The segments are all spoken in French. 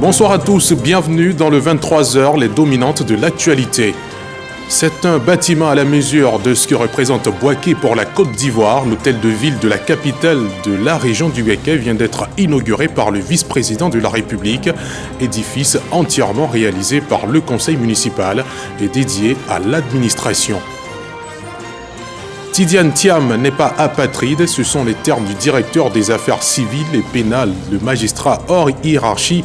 Bonsoir à tous, bienvenue dans le 23h, les dominantes de l'actualité. C'est un bâtiment à la mesure de ce que représente Bouaké pour la Côte d'Ivoire. L'hôtel de ville de la capitale de la région du Béquet vient d'être inauguré par le vice-président de la République. Édifice entièrement réalisé par le conseil municipal et dédié à l'administration. Tidiane Thiam n'est pas apatride, ce sont les termes du directeur des affaires civiles et pénales, le magistrat hors hiérarchie,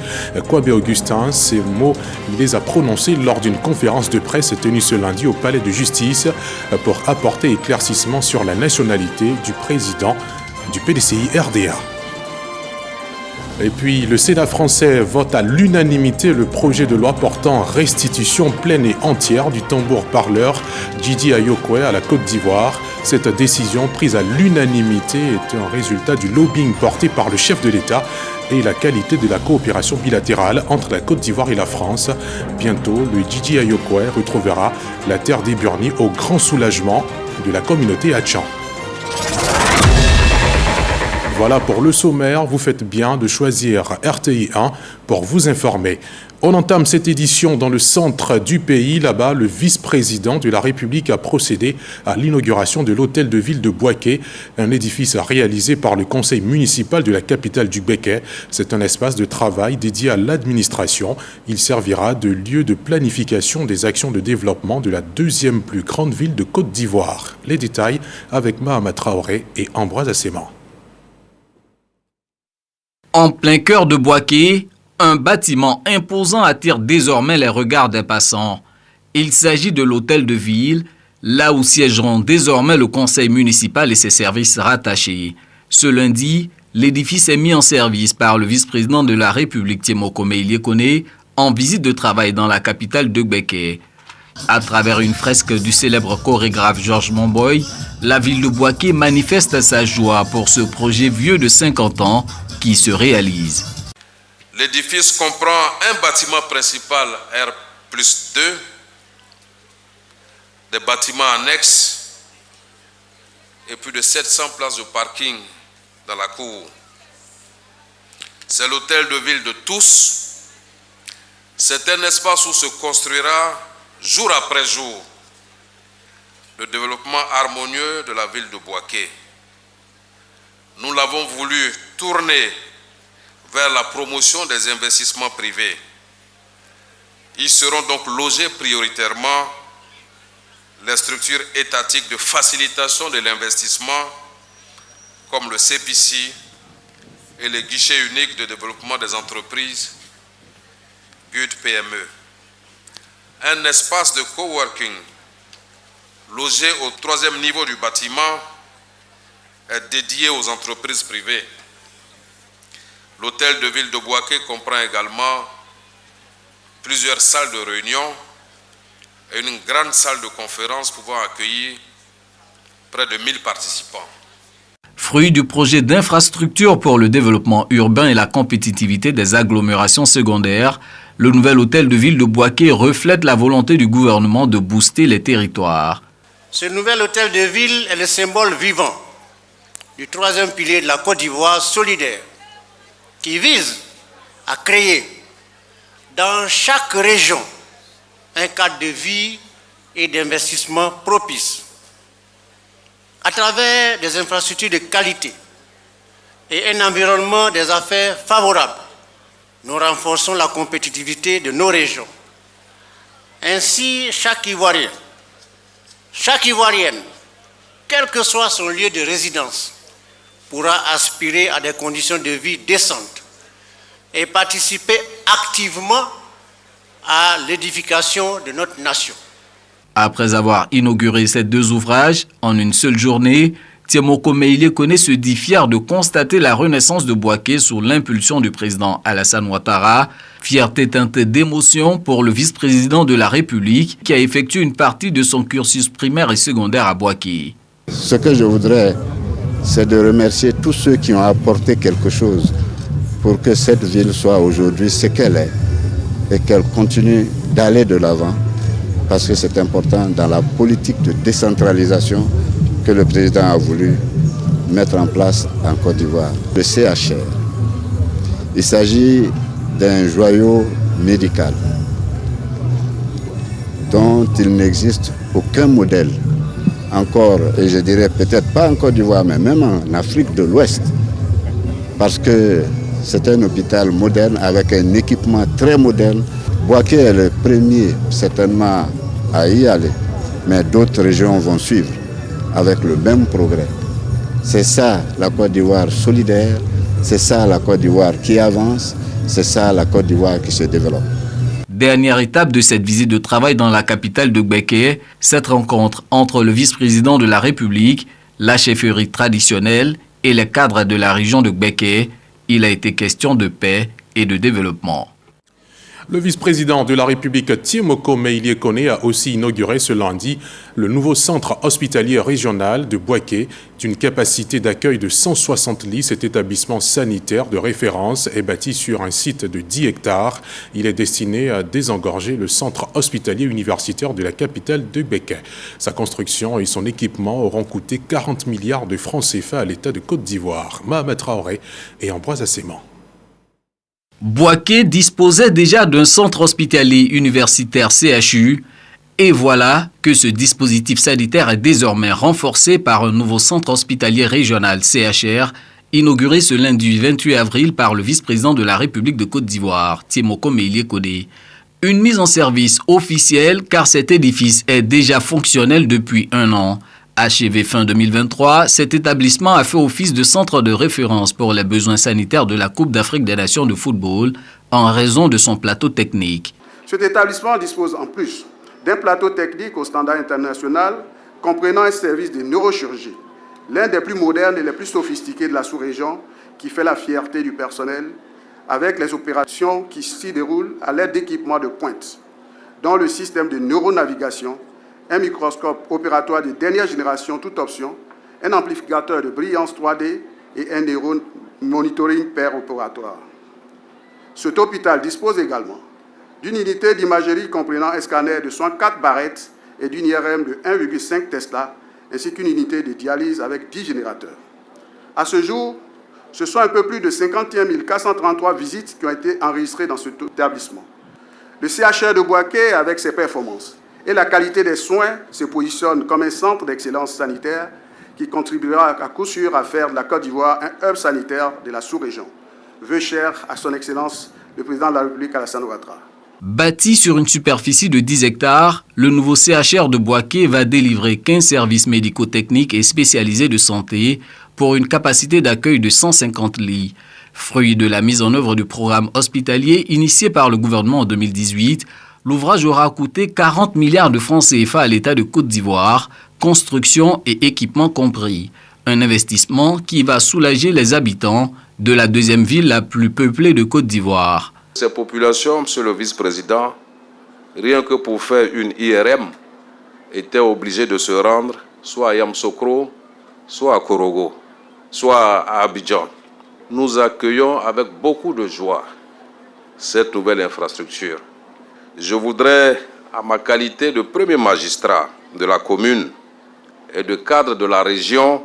Kwame Augustin. Ces mots, il les a prononcés lors d'une conférence de presse tenue ce lundi au palais de justice pour apporter éclaircissement sur la nationalité du président du PDCI RDA. Et puis, le Sénat français vote à l'unanimité le projet de loi portant restitution pleine et entière du tambour-parleur Djidji Ayokoué à la Côte d'Ivoire. Cette décision prise à l'unanimité est un résultat du lobbying porté par le chef de l'État et la qualité de la coopération bilatérale entre la Côte d'Ivoire et la France. Bientôt, le Djidji Ayokoué retrouvera la terre des Burnis au grand soulagement de la communauté Hatchan. Voilà pour le sommaire, vous faites bien de choisir RTI 1 pour vous informer. On entame cette édition dans le centre du pays. Là-bas, le vice-président de la République a procédé à l'inauguration de l'hôtel de ville de Bouaké, un édifice réalisé par le conseil municipal de la capitale du Béquet. C'est un espace de travail dédié à l'administration. Il servira de lieu de planification des actions de développement de la deuxième plus grande ville de Côte d'Ivoire. Les détails avec Mahama Traoré et Ambroise Asséman. En plein cœur de Bouaké, un bâtiment imposant attire désormais les regards des passants. Il s'agit de l'hôtel de ville, là où siégeront désormais le conseil municipal et ses services rattachés. Ce lundi, l'édifice est mis en service par le vice-président de la République, Tiemokomé Iliekone, en visite de travail dans la capitale de Béquet. À travers une fresque du célèbre chorégraphe Georges Monboy, la ville de Bouaké manifeste sa joie pour ce projet vieux de 50 ans qui se réalise. L'édifice comprend un bâtiment principal R+2, des bâtiments annexes et plus de 700 places de parking dans la cour. C'est l'hôtel de ville de tous. C'est un espace où se construira jour après jour le développement harmonieux de la ville de Bouaké. Nous l'avons voulu tourner vers la promotion des investissements privés. Ils seront donc logés prioritairement les structures étatiques de facilitation de l'investissement comme le CPC et les guichets uniques de développement des entreprises GUD-PME. Un espace de coworking logé au 3e niveau du bâtiment est dédié aux entreprises privées. L'hôtel de ville de Bouaké comprend également plusieurs salles de réunion et une grande salle de conférence pouvant accueillir près de 1000 participants. Fruit du projet d'infrastructure pour le développement urbain et la compétitivité des agglomérations secondaires, le nouvel hôtel de ville de Bouaké reflète la volonté du gouvernement de booster les territoires. Ce nouvel hôtel de ville est le symbole vivant du 3e pilier de la Côte d'Ivoire solidaire, qui vise à créer dans chaque région un cadre de vie et d'investissement propice. À travers des infrastructures de qualité et un environnement des affaires favorable, nous renforçons la compétitivité de nos régions. Ainsi, chaque Ivoirien, chaque Ivoirienne, quel que soit son lieu de résidence, pourra aspirer à des conditions de vie décentes et participer activement à l'édification de notre nation. Après avoir inauguré ces deux ouvrages en une seule journée, Tiemokomé Iliekone se dit fier de constater la renaissance de Bouaké sous l'impulsion du président Alassane Ouattara. Fierté teintée d'émotion pour le vice-président de la République qui a effectué une partie de son cursus primaire et secondaire à Bouaké. Ce que je voudrais, c'est de remercier tous ceux qui ont apporté quelque chose pour que cette ville soit aujourd'hui ce qu'elle est et qu'elle continue d'aller de l'avant, parce que c'est important dans la politique de décentralisation que le président a voulu mettre en place en Côte d'Ivoire. Le CHR, il s'agit d'un joyau médical dont il n'existe aucun modèle encore, et je dirais peut-être pas en Côte d'Ivoire, mais même en Afrique de l'Ouest, parce que c'est un hôpital moderne avec un équipement très moderne. Bouaké est le premier certainement à y aller, mais d'autres régions vont suivre avec le même progrès. C'est ça la Côte d'Ivoire solidaire, c'est ça la Côte d'Ivoire qui avance, c'est ça la Côte d'Ivoire qui se développe. Dernière étape de cette visite de travail dans la capitale de Gbeke, cette rencontre entre le vice-président de la République, la chefferie traditionnelle et les cadres de la région de Gbeke. Il a été question de paix et de développement. Le vice-président de la République, Tiemoko Meïlie Kone, a aussi inauguré ce lundi le nouveau centre hospitalier régional de Bouaké, d'une capacité d'accueil de 160 lits. Cet établissement sanitaire de référence est bâti sur un site de 10 hectares. Il est destiné à désengorger le centre hospitalier universitaire de la capitale de Gbeke. Sa construction et son équipement auront coûté 40 milliards de francs CFA à l'État de Côte d'Ivoire. Mahamat Traoré et Ambroise Asséman. Bouaké disposait déjà d'un centre hospitalier universitaire CHU et voilà que ce dispositif sanitaire est désormais renforcé par un nouveau centre hospitalier régional CHR inauguré ce lundi 28 avril par le vice-président de la République de Côte d'Ivoire, Tiemoko Meïlie Kone. Une mise en service officielle car cet édifice est déjà fonctionnel depuis 1 an. Achevé fin 2023, cet établissement a fait office de centre de référence pour les besoins sanitaires de la Coupe d'Afrique des Nations de football en raison de son plateau technique. Cet établissement dispose en plus d'un plateau technique au standard international comprenant un service de neurochirurgie, l'un des plus modernes et les plus sophistiqués de la sous-région qui fait la fierté du personnel avec les opérations qui s'y déroulent à l'aide d'équipements de pointe, dont le système de neuronavigation, un microscope opératoire de dernière génération, toute option, un amplificateur de brillance 3D et un neuromonitoring per opératoire. Cet hôpital dispose également d'une unité d'imagerie comprenant un scanner de 104 barrettes et d'une IRM de 1,5 Tesla, ainsi qu'une unité de dialyse avec 10 générateurs. À ce jour, ce sont un peu plus de 51 433 visites qui ont été enregistrées dans cet établissement. Le CHR de Bouaké, avec ses performances et la qualité des soins, se positionne comme un centre d'excellence sanitaire qui contribuera à coup sûr à faire de la Côte d'Ivoire un hub sanitaire de la sous-région. Vœux chers à son Excellence, le Président de la République Alassane Ouattara. Bâti sur une superficie de 10 hectares, le nouveau CHR de Bouaké va délivrer 15 services médico-techniques et spécialisés de santé pour une capacité d'accueil de 150 lits. Fruit de la mise en œuvre du programme hospitalier initié par le gouvernement en 2018, l'ouvrage aura coûté 40 milliards de francs CFA à l'État de Côte d'Ivoire, construction et équipement compris. Un investissement qui va soulager les habitants de la deuxième ville la plus peuplée de Côte d'Ivoire. Ces populations, Monsieur le Vice-président, rien que pour faire une IRM, étaient obligées de se rendre soit à Yamoussoukro, soit à Korogo, soit à Abidjan. Nous accueillons avec beaucoup de joie cette nouvelle infrastructure. Je voudrais, à ma qualité de premier magistrat de la commune et de cadre de la région,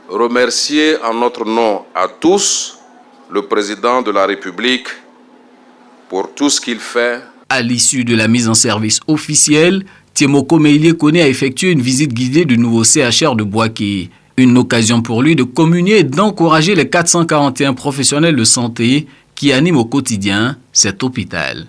remercier en notre nom à tous le président de la République pour tout ce qu'il fait. À l'issue de la mise en service officielle, Tiemoko Meïlie Kone a effectué une visite guidée du nouveau CHR de Bouaké. Une occasion pour lui de communier et d'encourager les 441 professionnels de santé qui animent au quotidien cet hôpital.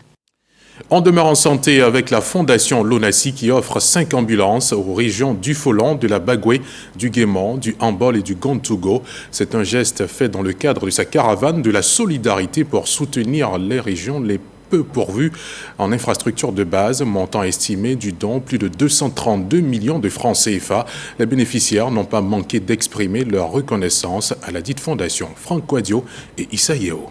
On demeure en santé avec la fondation Lonasi qui offre 5 ambulances aux régions du Folon, de la Bagoué, du Guémon, du Hambol et du Gontougo. C'est un geste fait dans le cadre de sa caravane de la solidarité pour soutenir les régions les peu pourvues en infrastructures de base, montant estimé du don plus de 232 millions de francs CFA. Les bénéficiaires n'ont pas manqué d'exprimer leur reconnaissance à la dite fondation. Franck Quadio et Issa Yeo.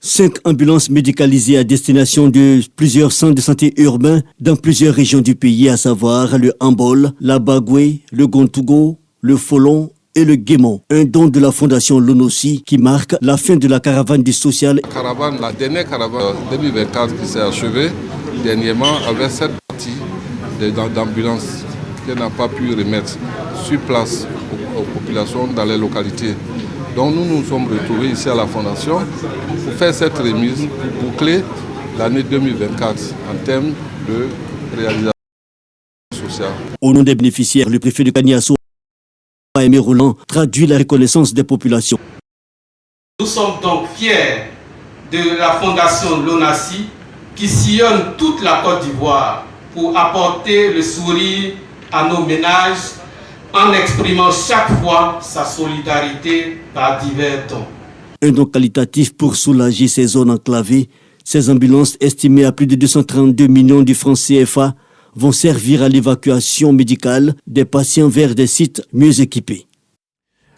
5 ambulances médicalisées à destination de plusieurs centres de santé urbains dans plusieurs régions du pays, à savoir le Hambol, la Bagoué, le Gontougo, le Folon et le Guémon. Un don de la fondation Lonossi qui marque la fin de la caravane du social. La dernière caravane 2024 qui s'est achevée dernièrement avec cette partie d'ambulances qu'elle n'a pas pu remettre sur place aux populations dans les localités. Donc nous nous sommes retrouvés ici à la Fondation pour faire cette remise, pour boucler l'année 2024 en termes de réalisation sociale. Au nom des bénéficiaires, le préfet de Kaniasso, Aimé Roland, traduit la reconnaissance des populations. Nous sommes donc fiers de la Fondation Lonassi qui sillonne toute la Côte d'Ivoire pour apporter le sourire à nos ménages en exprimant chaque fois sa solidarité par divers tons. Un don qualitatif pour soulager ces zones enclavées. Ces ambulances estimées à plus de 232 millions de francs CFA vont servir à l'évacuation médicale des patients vers des sites mieux équipés.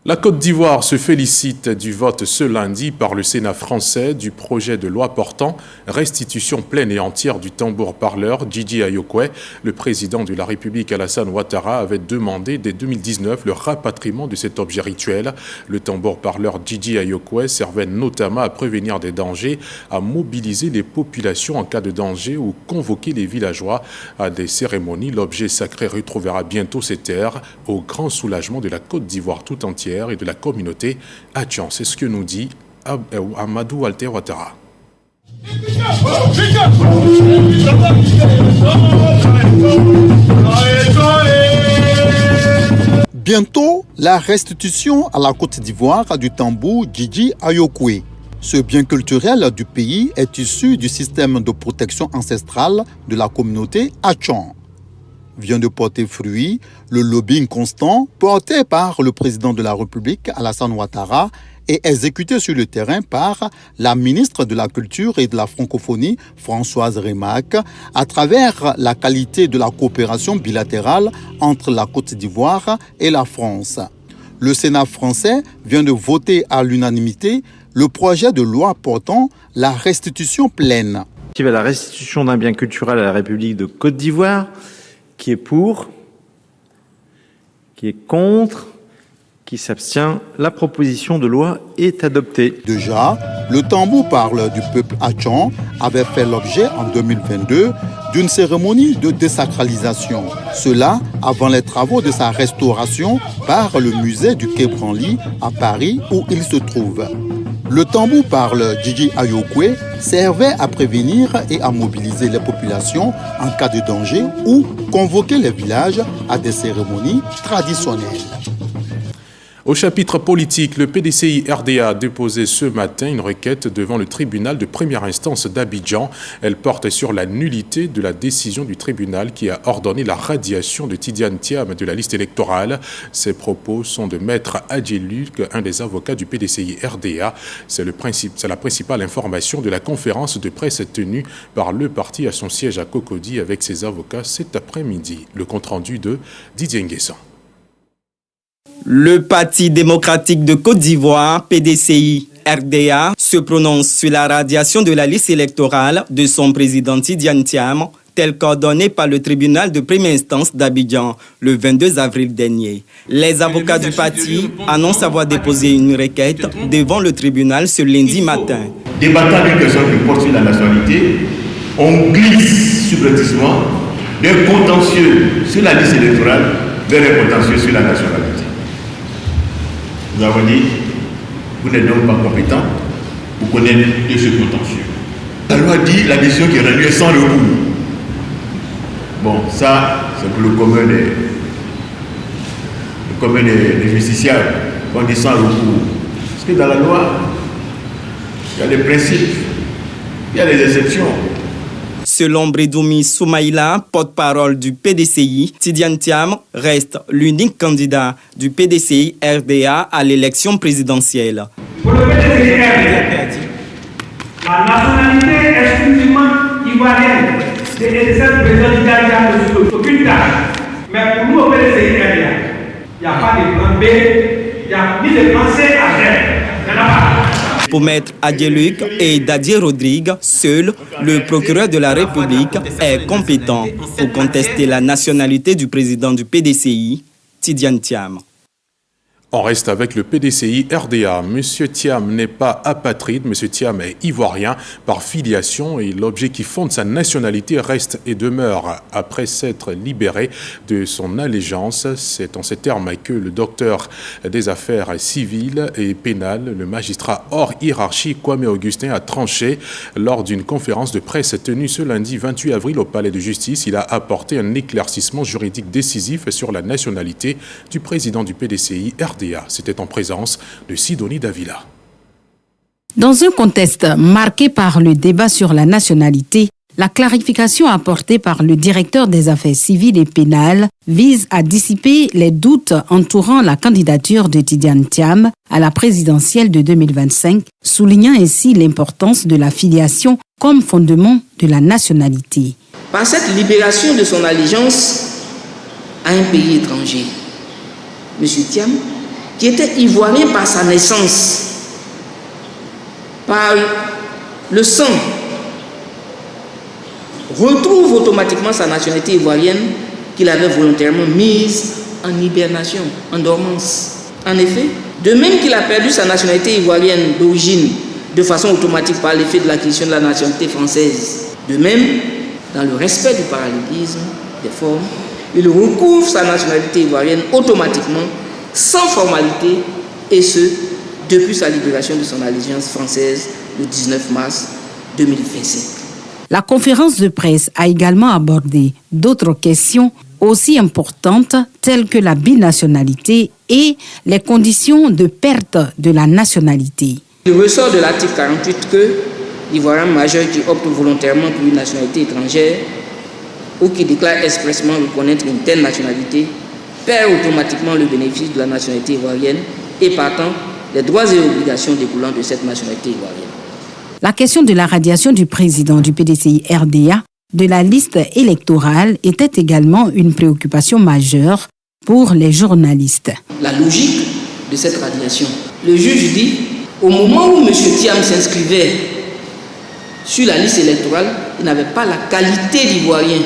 La Côte d'Ivoire se félicite du vote ce lundi par le Sénat français du projet de loi portant restitution pleine et entière du tambour-parleur Djidji Ayokwe. Le président de la République Alassane Ouattara avait demandé dès 2019 le rapatriement de cet objet rituel. Le tambour-parleur Djidji Ayokwe servait notamment à prévenir des dangers, à mobiliser les populations en cas de danger ou convoquer les villageois à des cérémonies. L'objet sacré retrouvera bientôt ses terres au grand soulagement de la Côte d'Ivoire tout entière et de la communauté Atchan. C'est ce que nous dit Amadou Walter Ouattara. Bientôt, la restitution à la Côte d'Ivoire du tambour Djidji Ayokwe. Ce bien culturel du pays est issu du système de protection ancestrale de la communauté Atchan. Vient de porter fruit le lobbying constant porté par le président de la République, Alassane Ouattara, et exécuté sur le terrain par la ministre de la Culture et de la Francophonie, Françoise Rémac, à travers la qualité de la coopération bilatérale entre la Côte d'Ivoire et la France. Le Sénat français vient de voter à l'unanimité le projet de loi portant la restitution pleine. La restitution d'un bien culturel à la République de Côte d'Ivoire, qui est pour, qui est contre, qui s'abstient. La proposition de loi est adoptée. Déjà, le tambour parle du peuple Atchan avait fait l'objet en 2022 d'une cérémonie de désacralisation. Cela avant les travaux de sa restauration par le musée du Quai Branly à Paris où il se trouve. Le tambour parle Djidji Ayokwe servait à prévenir et à mobiliser les populations en cas de danger ou convoquer les villages à des cérémonies traditionnelles. Au chapitre politique, le PDCI RDA a déposé ce matin une requête devant le tribunal de première instance d'Abidjan. Elle porte sur la nullité de la décision du tribunal qui a ordonné la radiation de Tidiane Thiam de la liste électorale. Ces propos sont de Maître Adjeluk, un des avocats du PDCI RDA. C'est la principale information de la conférence de presse tenue par le parti à son siège à Cocody avec ses avocats cet après-midi. Le compte-rendu de Didier Nguessan. Le Parti démocratique de Côte d'Ivoire, PDCI RDA, se prononce sur la radiation de la liste électorale de son président Tidiane Thiam, tel qu'ordonné par le tribunal de première instance d'Abidjan le 22 avril dernier. Les avocats du parti annoncent avoir déposé une requête devant le tribunal ce lundi matin. Débattant d'une question qui porte sur la nationalité, on glisse subrepticement d'un contentieux sur la liste électorale vers un contentieux sur la nationalité. Nous avons dit, vous n'êtes donc pas compétent pour connaître de ce contentieux. La loi dit la décision qui est rendue est sans recours. Bon, ça, c'est pour le commun des justiciables. On dit sans recours. Parce que dans la loi, il y a des principes, il y a des exceptions. Selon Bredoumi Soumaïla, porte-parole du PDCI, Tidiane Thiam reste l'unique candidat du PDCI RDA à l'élection présidentielle. Pour le PDCI RDA, la nationalité exclusivement ivoirienne de cette présidente n'a aucune tâche. Mais pour nous au PDCI RDA, il n'y a pas de plan B, il n'y a ni de plan C à faire. Il n'y en a pas. Pour Maître Adjeluk et Dadier Rodrigue, seul le procureur de la République est compétent pour contester la nationalité du président du PDCI, Tidiane Thiam. On reste avec le PDCI RDA. Monsieur Thiam n'est pas apatride, Monsieur Thiam est ivoirien par filiation et l'objet qui fonde sa nationalité reste et demeure après s'être libéré de son allégeance. C'est en ces termes que le docteur des affaires civiles et pénales, le magistrat hors hiérarchie Kwame Augustin a tranché lors d'une conférence de presse tenue ce lundi 28 avril au Palais de Justice. Il a apporté un éclaircissement juridique décisif sur la nationalité du président du PDCI RDA. C'était en présence de Sidonie Davila. Dans un contexte marqué par le débat sur la nationalité, la clarification apportée par le directeur des affaires civiles et pénales vise à dissiper les doutes entourant la candidature de Tidjane Thiam à la présidentielle de 2025, soulignant ainsi l'importance de la filiation comme fondement de la nationalité. Par cette libération de son allégeance à un pays étranger, M. Thiam, qui était ivoirien par sa naissance, par le sang, retrouve automatiquement sa nationalité ivoirienne qu'il avait volontairement mise en hibernation, en dormance. En effet, de même qu'il a perdu sa nationalité ivoirienne d'origine de façon automatique par l'effet de l'acquisition de la nationalité française, de même, dans le respect du parallélisme des formes, il recouvre sa nationalité ivoirienne automatiquement, sans formalité, et ce, depuis sa libération de son allégeance française le 19 mars 2025. La conférence de presse a également abordé d'autres questions aussi importantes telles que la binationalité et les conditions de perte de la nationalité. Il ressort de l'article 48 que l'Ivoirien majeur qui opte volontairement pour une nationalité étrangère ou qui déclare expressément reconnaître une telle nationalité perd automatiquement le bénéfice de la nationalité ivoirienne et partant les droits et obligations découlant de cette nationalité ivoirienne. La question de la radiation du président du PDCI RDA de la liste électorale était également une préoccupation majeure pour les journalistes. La logique de cette radiation. Le juge dit, au moment où M. Thiam s'inscrivait sur la liste électorale, il n'avait pas la qualité d'ivoirien.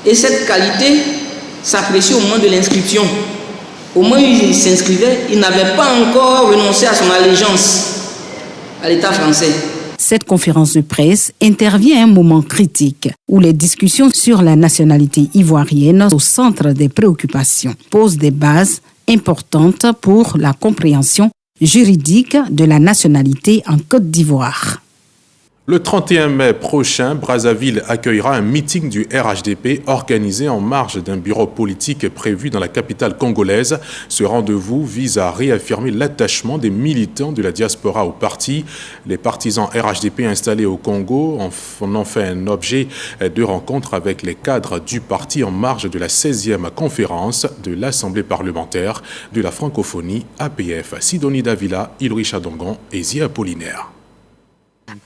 Et cette qualité s'apprécie au moment de l'inscription. Au moment où il s'inscrivait, il n'avait pas encore renoncé à son allégeance à l'État français. Cette conférence de presse intervient à un moment critique où les discussions sur la nationalité ivoirienne au centre des préoccupations posent des bases importantes pour la compréhension juridique de la nationalité en Côte d'Ivoire. Le 31 mai prochain, Brazzaville accueillera un meeting du RHDP organisé en marge d'un bureau politique prévu dans la capitale congolaise. Ce rendez-vous vise à réaffirmer l'attachement des militants de la diaspora au parti. Les partisans RHDP installés au Congo en ont fait un objet de rencontre avec les cadres du parti en marge de la 16e conférence de l'Assemblée parlementaire de la francophonie APF. Sidonie Davila, Ilri Chadongon et Zia Apollinaire.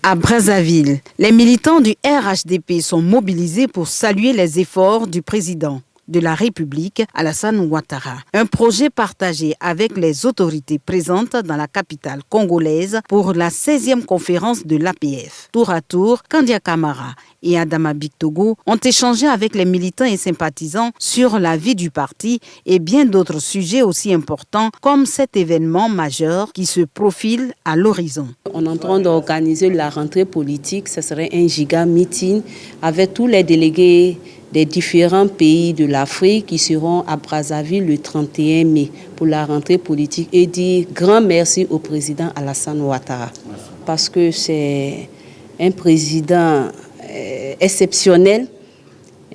À Brazzaville, les militants du RHDP sont mobilisés pour saluer les efforts du président de la République, Alassane Ouattara. Un projet partagé avec les autorités présentes dans la capitale congolaise pour la 16e conférence de l'APF. Tour à tour, Kandia Kamara et Adama Bictogo ont échangé avec les militants et sympathisants sur la vie du parti et bien d'autres sujets aussi importants comme cet événement majeur qui se profile à l'horizon. On est en train d'organiser la rentrée politique, ce serait un giga meeting avec tous les délégués des différents pays de l'Afrique qui seront à Brazzaville le 31 mai pour la rentrée politique et dire grand merci au président Alassane Ouattara parce que c'est un président exceptionnel,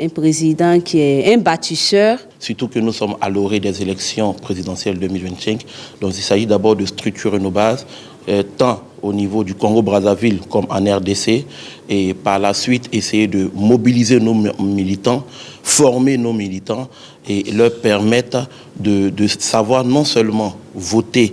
un président qui est un bâtisseur. Surtout que nous sommes à l'orée des élections présidentielles 2025, donc il s'agit d'abord de structurer nos bases, tant au niveau du Congo-Brazzaville comme en RDC, et par la suite essayer de mobiliser nos militants, former nos militants et leur permettre de savoir non seulement voter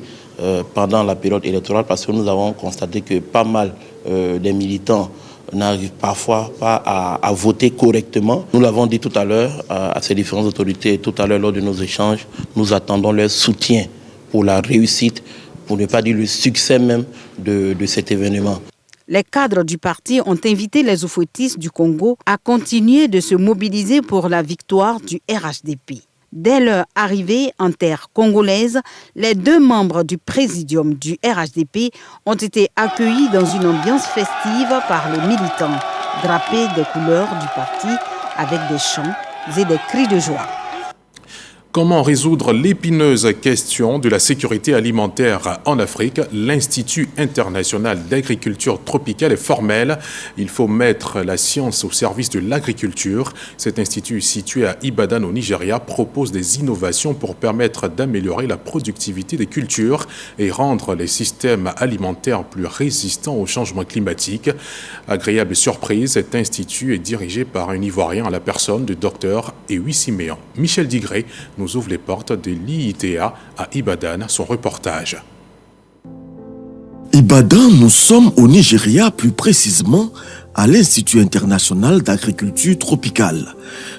pendant la période électorale, parce que nous avons constaté que pas mal des militants n'arrivent parfois pas à voter correctement. Nous l'avons dit tout à l'heure à ces différentes autorités, tout à l'heure lors de nos échanges, nous attendons leur soutien pour la réussite, pour ne pas dire le succès même de cet événement. Les cadres du parti ont invité les oufouettistes du Congo à continuer de se mobiliser pour la victoire du RHDP. Dès leur arrivée en terre congolaise, les 2 membres du présidium du RHDP ont été accueillis dans une ambiance festive par les militants, drapés des couleurs du parti avec des chants et des cris de joie. Comment résoudre l'épineuse question de la sécurité alimentaire en Afrique? L'Institut international d'agriculture tropicale est formel. Il faut mettre la science au service de l'agriculture. Cet institut, situé à Ibadan au Nigeria, propose des innovations pour permettre d'améliorer la productivité des cultures et rendre les systèmes alimentaires plus résistants au changement climatique. Agréable surprise, cet institut est dirigé par un Ivoirien à la personne de Dr Ewi Siméon. Michel Digré nous ouvre les portes de l'IITA à Ibadan, son reportage. Ibadan, nous sommes au Nigeria, plus précisément à l'Institut international d'agriculture tropicale.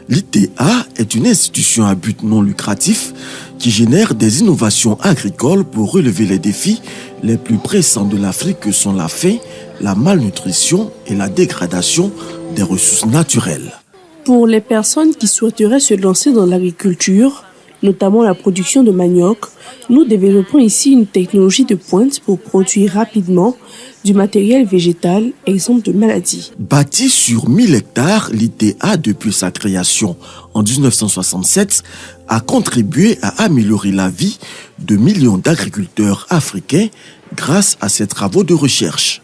L'IITA est une institution à but non lucratif qui génère des innovations agricoles pour relever les défis les plus pressants de l'Afrique que sont la faim, la malnutrition et la dégradation des ressources naturelles. Pour les personnes qui souhaiteraient se lancer dans l'agriculture, notamment la production de manioc, nous développons ici une technologie de pointe pour produire rapidement du matériel végétal, exemple de maladies. Bâti sur 1000 hectares, l'IITA, depuis sa création en 1967, a contribué à améliorer la vie de millions d'agriculteurs africains grâce à ses travaux de recherche.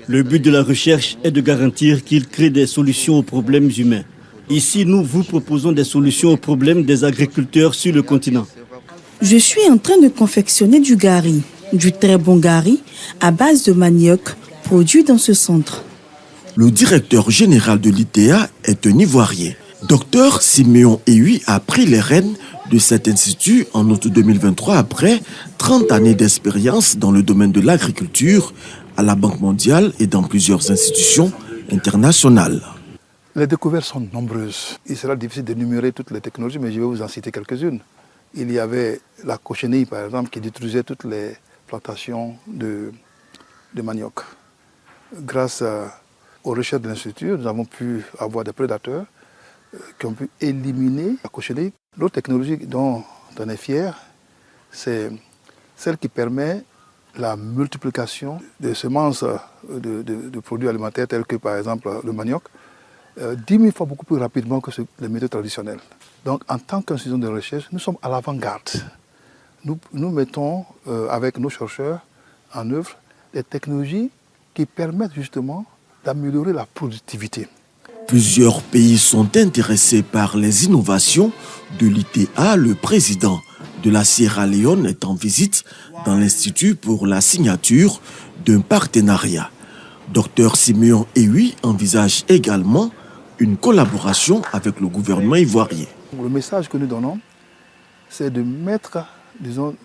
Le but de la recherche est de garantir qu'il crée des solutions aux problèmes humains. Ici, nous vous proposons des solutions aux problèmes des agriculteurs sur le continent. Je suis en train de confectionner du gari, du très bon gari à base de manioc produit dans ce centre. Le directeur général de l'IITA est un Ivoirien. Dr Siméon Ewi a pris les rênes de cet institut en août 2023 après 30 années d'expérience dans le domaine de l'agriculture à la Banque mondiale et dans plusieurs institutions internationales. Les découvertes sont nombreuses. Il sera difficile d'énumérer toutes les technologies, mais je vais vous en citer quelques-unes. Il y avait la cochenille, par exemple, qui détruisait toutes les plantations de manioc. Grâce aux recherches de l'Institut, nous avons pu avoir des prédateurs qui ont pu éliminer la cochenille. L'autre technologie dont on est fier, c'est celle qui permet la multiplication des semences de produits alimentaires tels que, par exemple, le manioc, 10 000 fois beaucoup plus rapidement que les méthodes traditionnelles. Donc, en tant qu'institution de recherche, nous sommes à l'avant-garde. Nous mettons, avec nos chercheurs, en œuvre des technologies qui permettent justement d'améliorer la productivité. Plusieurs pays sont intéressés par les innovations de l'IITA. Le président de la Sierra Leone est en visite dans l'Institut pour la signature d'un partenariat. Dr Siméon Ewi envisage également une collaboration avec le gouvernement ivoirien. Le message que nous donnons, c'est de mettre, disons,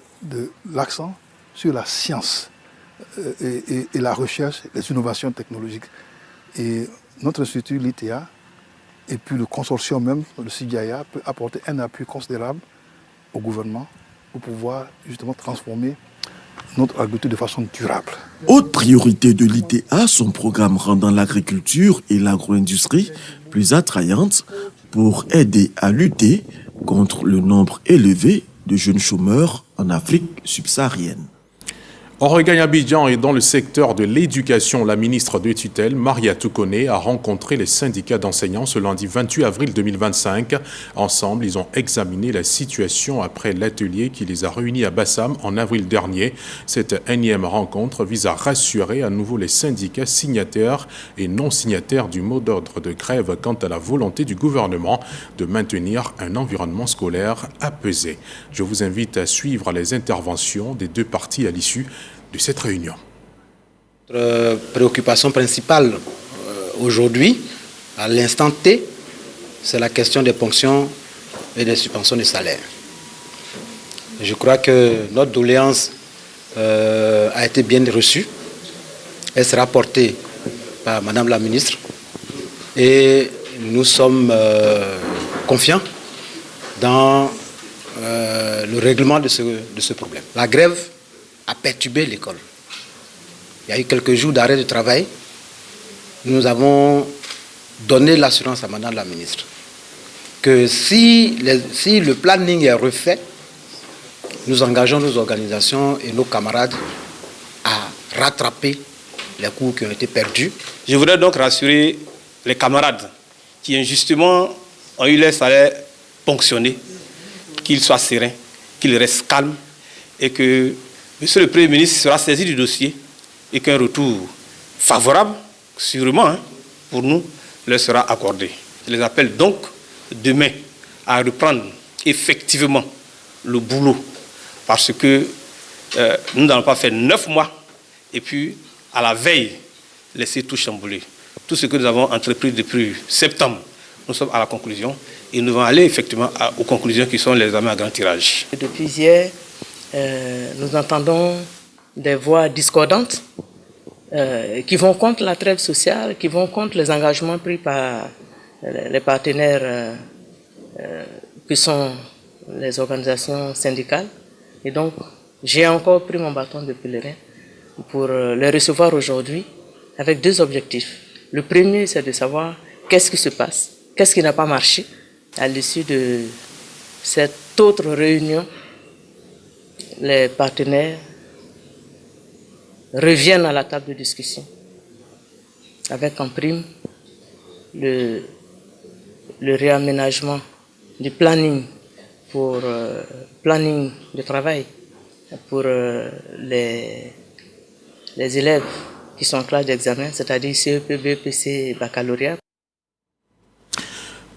l'accent sur la science et la recherche, les innovations technologiques. Et notre institut, l'IITA, et puis le consortium même, le CIGIA, peut apporter un appui considérable au gouvernement pour pouvoir justement transformer notre agriculture de façon durable. Autre priorité de l'IITA, son programme rendant l'agriculture et l'agro-industrie plus attrayantes pour aider à lutter contre le nombre élevé de jeunes chômeurs en Afrique subsaharienne. On regagne Abidjan et dans le secteur de l'éducation, la ministre de tutelle, Maria Toukoné, a rencontré les syndicats d'enseignants ce lundi 28 avril 2025. Ensemble, ils ont examiné la situation après l'atelier qui les a réunis à Bassam en avril dernier. Cette énième rencontre vise à rassurer à nouveau les syndicats signataires et non signataires du mot d'ordre de grève quant à la volonté du gouvernement de maintenir un environnement scolaire apaisé. Je vous invite à suivre les interventions des deux parties à l'issue de cette réunion. Notre préoccupation principale aujourd'hui, à l'instant T, c'est la question des ponctions et des subventions de salaire. Je crois que notre doléance a été bien reçue. Elle sera portée par Madame la ministre et nous sommes confiants dans le règlement de ce problème. La grève a perturbé l'école. Il y a eu quelques jours d'arrêt de travail. Nous avons donné l'assurance à Madame la ministre que si le planning est refait, nous engageons nos organisations et nos camarades à rattraper les cours qui ont été perdus. Je voudrais donc rassurer les camarades qui injustement ont eu leur salaire ponctionné, qu'ils soient sereins, qu'ils restent calmes et que Monsieur le Premier ministre sera saisi du dossier et qu'un retour favorable, sûrement pour nous, leur sera accordé. Je les appelle donc demain à reprendre effectivement le boulot parce que nous n'allons pas faire 9 mois et puis à la veille laisser tout chambouler. Tout ce que nous avons entrepris depuis septembre, nous sommes à la conclusion et nous allons aller effectivement aux conclusions qui sont les examens à grand tirage. Depuis hier, nous entendons des voix discordantes qui vont contre la trêve sociale, qui vont contre les engagements pris par les partenaires qui sont les organisations syndicales. Et donc, j'ai encore pris mon bâton de pèlerin pour les recevoir aujourd'hui avec 2 objectifs. Le premier, c'est de savoir qu'est-ce qui se passe, qu'est-ce qui n'a pas marché. À l'issue de cette autre réunion, les partenaires reviennent à la table de discussion avec en prime le réaménagement du planning pour planning de travail pour les élèves qui sont en classe d'examen, c'est-à-dire CEP, BPC et baccalauréat.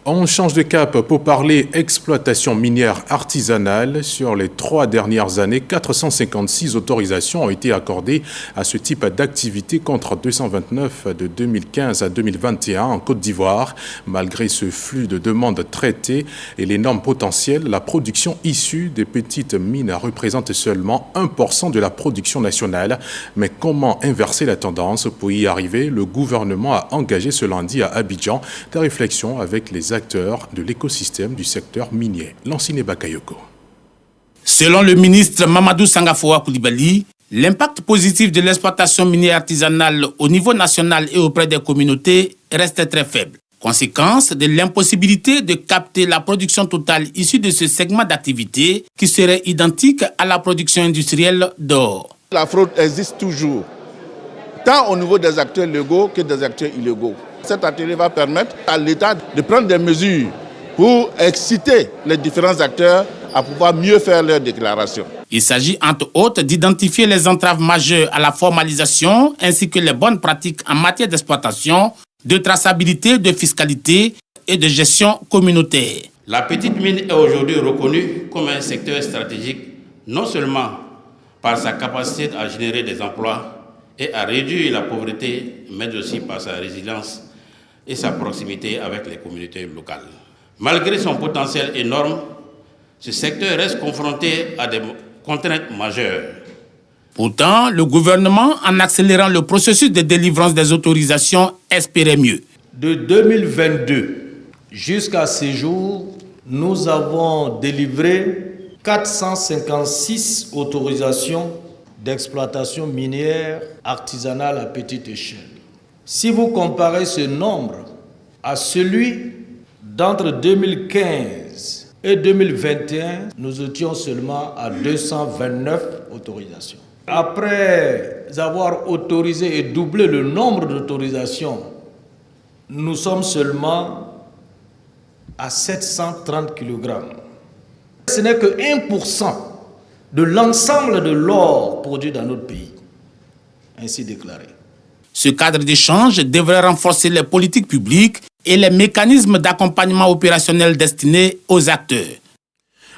On change de cap pour parler exploitation minière artisanale. Sur les 3 dernières années, 456 autorisations ont été accordées à ce type d'activité contre 229 de 2015 à 2021 en Côte d'Ivoire. Malgré ce flux de demandes traitées et les normes potentielles, la production issue des petites mines représente seulement 1% de la production nationale. Mais comment inverser la tendance? Pour y arriver, le gouvernement a engagé ce lundi à Abidjan des réflexions avec les acteurs de l'écosystème du secteur minier. Lansine Bakayoko. Selon le ministre Mamadou Sangafoa Koulibaly, l'impact positif de l'exploitation minière artisanale au niveau national et auprès des communautés reste très faible. Conséquence de l'impossibilité de capter la production totale issue de ce segment d'activité qui serait identique à la production industrielle d'or. La fraude existe toujours, tant au niveau des acteurs légaux que des acteurs illégaux. Cet atelier va permettre à l'État de prendre des mesures pour exciter les différents acteurs à pouvoir mieux faire leurs déclarations. Il s'agit entre autres d'identifier les entraves majeures à la formalisation ainsi que les bonnes pratiques en matière d'exploitation, de traçabilité, de fiscalité et de gestion communautaire. La petite mine est aujourd'hui reconnue comme un secteur stratégique, non seulement par sa capacité à générer des emplois et à réduire la pauvreté, mais aussi par sa résilience et sa proximité avec les communautés locales. Malgré son potentiel énorme, ce secteur reste confronté à des contraintes majeures. Pourtant, le gouvernement, en accélérant le processus de délivrance des autorisations, espérait mieux. De 2022 jusqu'à ce jour, nous avons délivré 456 autorisations d'exploitation minière artisanale à petite échelle. Si vous comparez ce nombre à celui d'entre 2015 et 2021, nous étions seulement à 229 autorisations. Après avoir autorisé et doublé le nombre d'autorisations, nous sommes seulement à 730 kg. Ce n'est que 1% de l'ensemble de l'or produit dans notre pays, ainsi déclaré. Ce cadre d'échange devrait renforcer les politiques publiques et les mécanismes d'accompagnement opérationnel destinés aux acteurs.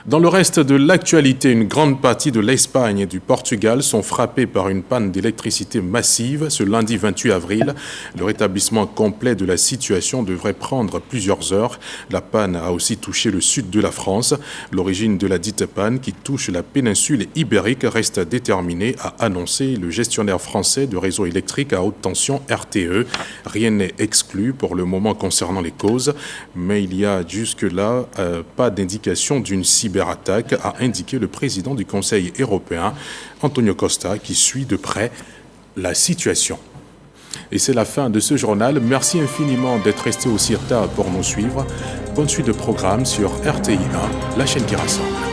Dans le reste de l'actualité, une grande partie de l'Espagne et du Portugal sont frappées par une panne d'électricité massive ce lundi 28 avril. Le rétablissement complet de la situation devrait prendre plusieurs heures. La panne a aussi touché le sud de la France. L'origine de la dite panne, qui touche la péninsule ibérique, reste déterminée, a annoncé le gestionnaire français de réseau électrique à haute tension RTE. Rien n'est exclu pour le moment concernant les causes, mais il y a jusque-là pas d'indication d'une cyberattaque, a indiqué le président du Conseil européen, Antonio Costa, qui suit de près la situation. Et c'est la fin de ce journal. Merci infiniment d'être resté aussi tard pour nous suivre. Bonne suite de programme sur RTI 1, la chaîne qui rassemble.